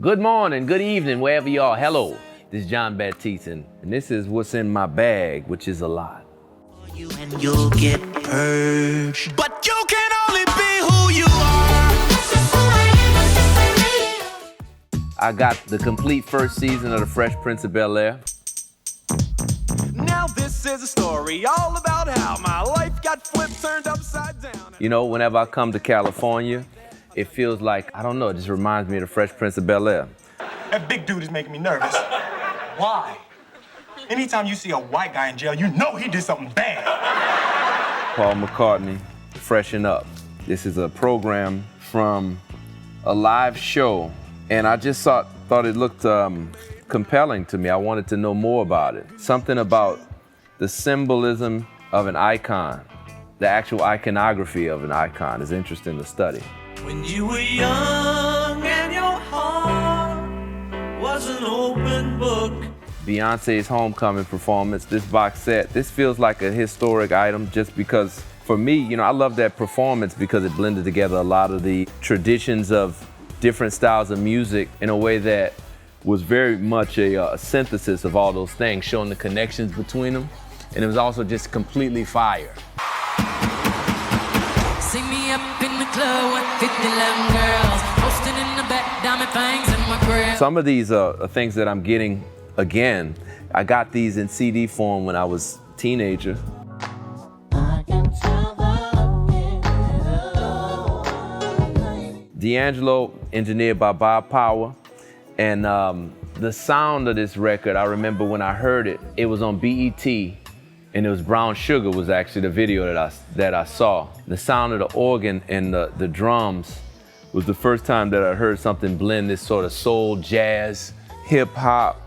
Good morning, good evening, wherever you are. Hello, this is Jon Batiste, and this is what's in my bag, which is a lot. You and you'll get purged, but you can only be who you are. I got the complete first season of The Fresh Prince of Bel-Air. Now this is a story all about how my life got flipped, turned upside down. You know, whenever I come to California, it feels like, I don't know, it just reminds me of The Fresh Prince of Bel-Air. That big dude is making me nervous. Why? Anytime you see a white guy in jail, you know he did something bad. Paul McCartney, Freshen Up. This is a program from a live show, and I just thought it looked compelling to me. I wanted to know more about it. Something about the symbolism of an icon, the actual iconography of an icon is interesting to study. When you were young and your heart was an open book. Beyonce's homecoming performance, this box set, this feels like a historic item just because, for me, you know, I love that performance because it blended together a lot of the traditions of different styles of music in a way that was very much a synthesis of all those things, showing the connections between them. And it was also just completely fire. See me up in the club with 50 lemon girls, posting in the back, diamond fangs in my grill. Some of these are things that I'm getting again. I got these in CD form when I was a teenager. D'Angelo, engineered by Bob Power. And the sound of this record, I remember when I heard it, it was on BET, and it was Brown Sugar was actually the video that I saw. The sound of the organ and the drums was the first time that I heard something blend this sort of soul, jazz, hip hop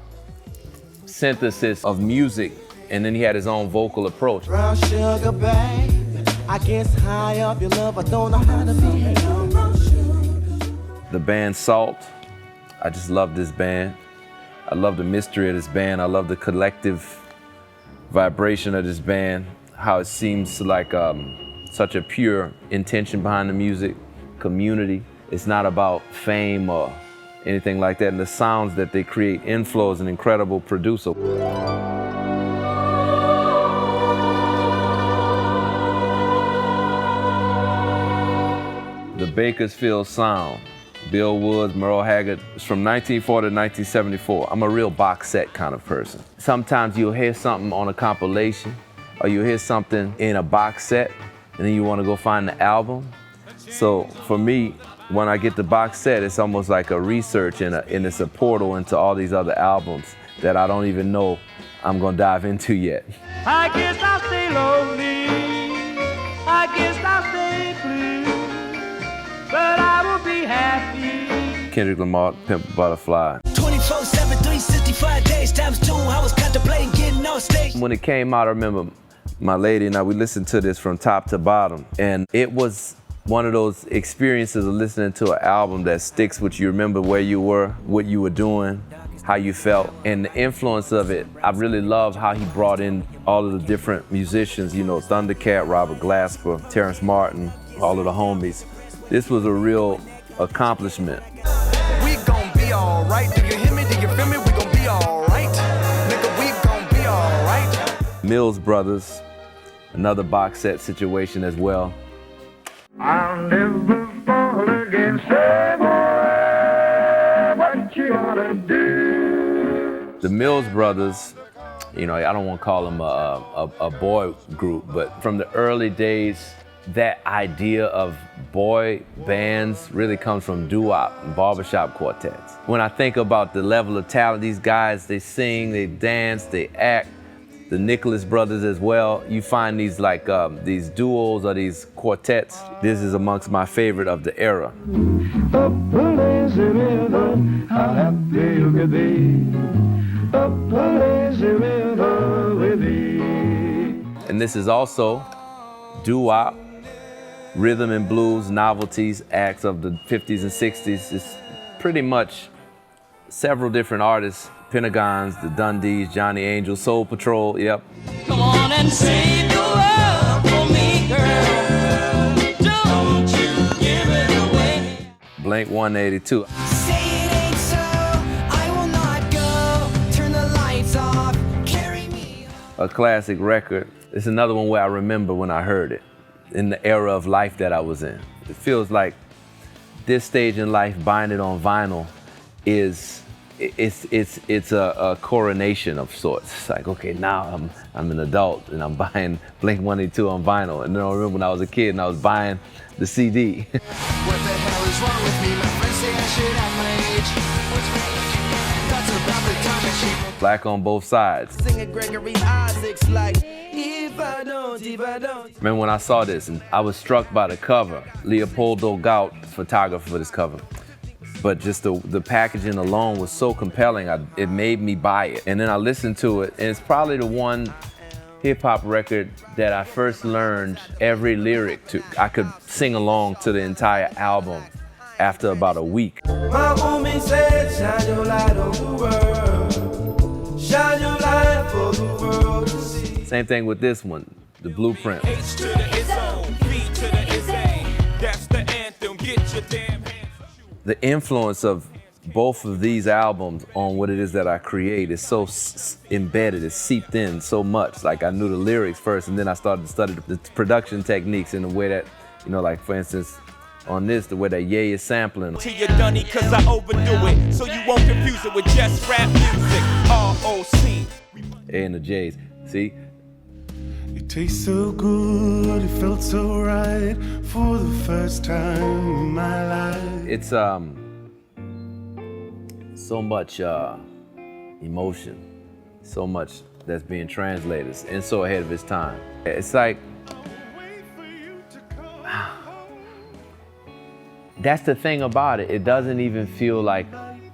synthesis of music, and then he had his own vocal approach. Brown sugar, babe, I guess high up your love, I don't know how to behave. The band Sault, I just love this band. I love the mystery of this band. I love the collective vibration of this band, how it seems like such a pure intention behind the music, community. It's not about fame or anything like that, and the sounds that they create. Inflo is an incredible producer. The Bakersfield sound, Bill Woods, Merle Haggard, it's from 1940 to 1974. I'm a real box set kind of person. Sometimes you'll hear something on a compilation, or you'll hear something in a box set, and then you want to go find the album. So for me, when I get the box set, it's almost like a research and it's a portal into all these other albums that I don't even know I'm gonna dive into yet. I guess I'll stay lonely. I guess I'll stay blue. But I will be happy. Kendrick Lamar, Pimp a Butterfly. 24/7, 365 days times 2. I was contemplating getting on stage. When it came out, I remember my lady and I, we listened to this from top to bottom, and it was one of those experiences of listening to an album that sticks with you. Remember where you were, what you were doing, how you felt, and the influence of it. I really loved how he brought in all of the different musicians, you know, Thundercat, Robert Glasper, Terrence Martin, all of the homies. This was a real accomplishment. We gon' be alright. Do you hear me? Do you feel me? We gon' be alright. Nigga, we gon' be alright. Mills Brothers, another box set situation as well. I'll never fall again. Say, boy, what you gonna do? The Mills Brothers, you know, I don't want to call them a boy group, but from the early days, that idea of boy bands really comes from doo-wop and barbershop quartets. When I think about the level of talent, these guys, they sing, they dance, they act. The Nicholas Brothers as well. You find these like these duos or these quartets. This is amongst my favorite of the era. Up a lazy river, how happy you could be. Up a lazy river with thee. And this is also doo-wop, rhythm and blues, novelties, acts of the 50s and 60s. It's pretty much several different artists. Pentagons, the Dundees, Johnny Angel, Soul Patrol, yep. Come on and save the world for me, girl. Don't you give it away. Blink 182. Say it ain't so. a classic record. It's another one where I remember when I heard it, in the era of life that I was in. It feels like this stage in life, buying it on vinyl, it's a coronation of sorts. It's like, okay, now I'm an adult and I'm buying Blink-182 on vinyl. And then I remember when I was a kid and I was buying the CD. What the hell is wrong with me? My friends say I should have my age. What's wrong? That's about the time that she Black on both sides. singing Gregory Isaacs like, if I don't. Remember when I saw this and I was struck by the cover. Leopoldo Gout, photographer for this cover. But just the packaging alone was so compelling, it made me buy it. And then I listened to it, and it's probably the one hip-hop record that I first learned every lyric to. I could sing along to the entire album after about a week. My homie said, shine your light on the world. Shine your light for the world to see. Same thing with this one, the Blueprint. H to the is on, B to the is A. That's the anthem, get your damn hands. The influence of both of these albums on what it is that I create is so embedded, it's seeped in so much. Like I knew the lyrics first, and then I started to study the production techniques in the way that, you know, like for instance, on this, the way that Ye is sampling. Till you're done cause I overdo it, so you won't confuse it with just rap music. R-O-C. A and the J's, see? It tastes so good, it felt so right for the first time in my life. It's so much emotion, so much that's being translated, and so ahead of its time. It's like, that's the thing about it. It doesn't even feel like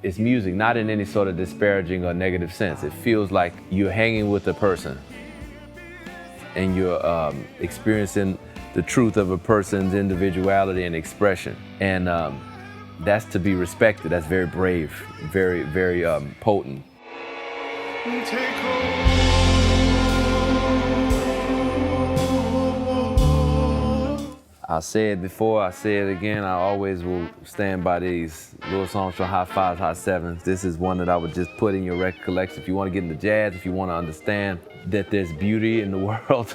it's music, not in any sort of disparaging or negative sense. It feels like you're hanging with a person and you're experiencing the truth of a person's individuality and expression. And that's to be respected. That's very brave, very, very potent. I said it before, I say it again, I always will stand by these little songs from Hot Fives, Hot Sevens. This is one that I would just put in your record collection if you want to get into jazz, if you want to understand that there's beauty in the world.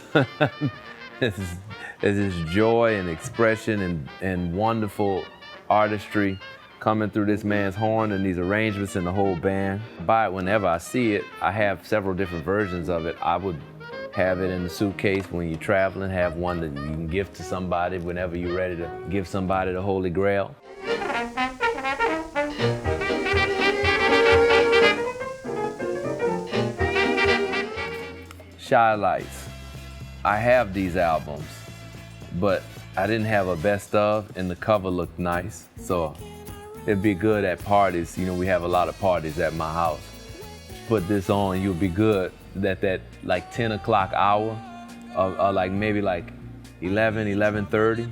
There's joy and expression and wonderful artistry coming through this man's horn and these arrangements and the whole band. Buy it whenever I see it. I have several different versions of it. I would have it in the suitcase when you're traveling, have one that you can give to somebody whenever you're ready to give somebody the Holy Grail. Shy Lights. I have these albums, but I didn't have a best of, and the cover looked nice, so it'd be good at parties. You know, we have a lot of parties at my house. Put this on, you'll be good. That like 10 o'clock hour, or like maybe like 11, 11:30,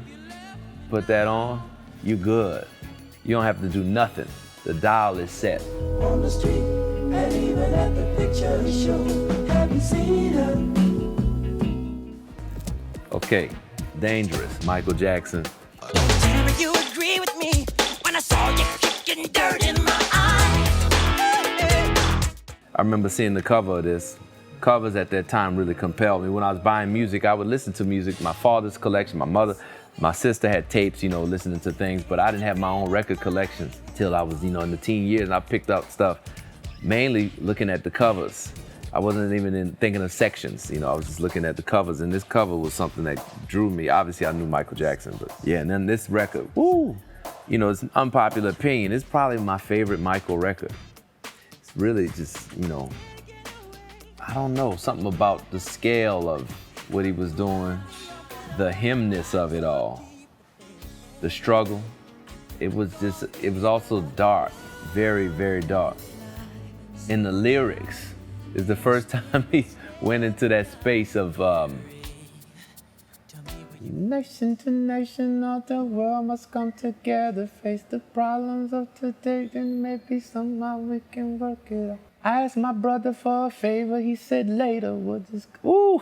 put that on, you good. You don't have to do nothing. The dial is set. On the street, and even at the picture show, have you seen her? Okay, Dangerous, Michael Jackson. Tell me you agree with me when I saw you kicking dirt in my eye. I remember seeing the cover of this. Covers at that time really compelled me. When I was buying music, I would listen to music. My father's collection, my mother, my sister had tapes, you know, listening to things, but I didn't have my own record collection till I was, you know, in the teen years, and I picked up stuff mainly looking at the covers. I wasn't even thinking of sections, you know, I was just looking at the covers, and this cover was something that drew me. Obviously, I knew Michael Jackson, but yeah, and then this record, woo! You know, it's an unpopular opinion. It's probably my favorite Michael record. It's really just, you know, I don't know, something about the scale of what he was doing, the hymnness of it all, the struggle. It was also dark, very, very dark. In the lyrics, it's the first time he went into that space of nation to nation, all the world must come together, face the problems of today, then maybe somehow we can work it out. I asked my brother for a favor, he said later we'll just, ooh.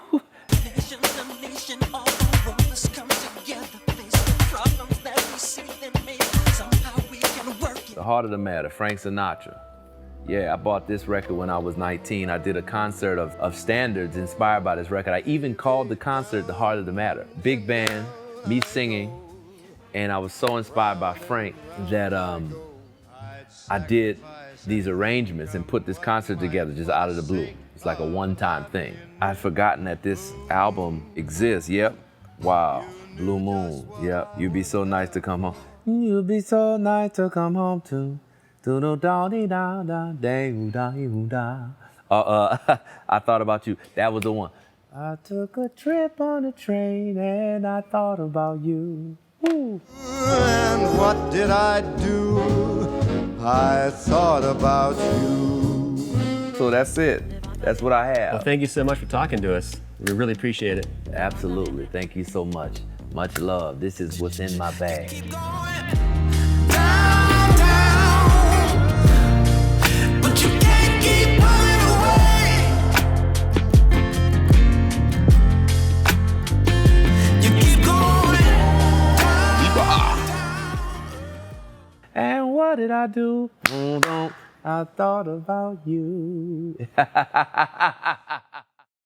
Nation to nation, all the world must come together, face the problems that we see, then maybe somehow we can work it. The Heart of the Matter, Frank Sinatra. Yeah, I bought this record when I was 19. I did a concert of standards inspired by this record. I even called the concert The Heart of the Matter. Big band, me singing, and I was so inspired by Frank that I did these arrangements and put this concert together just out of the blue. It's like a one-time thing. I'd forgotten that this album exists. Yep. Wow. Blue Moon. Yep. You'd be so nice to come home. You'd be so nice to come home to. I thought about you. That was the one. I took a trip on a train and I thought about you. Woo. And what did I do? I thought about you. So that's it. That's what I have. Well, thank you so much for talking to us. We really appreciate it. Absolutely. Thank you so much. Much love. This is what's in my bag. And what did I do? I thought about you.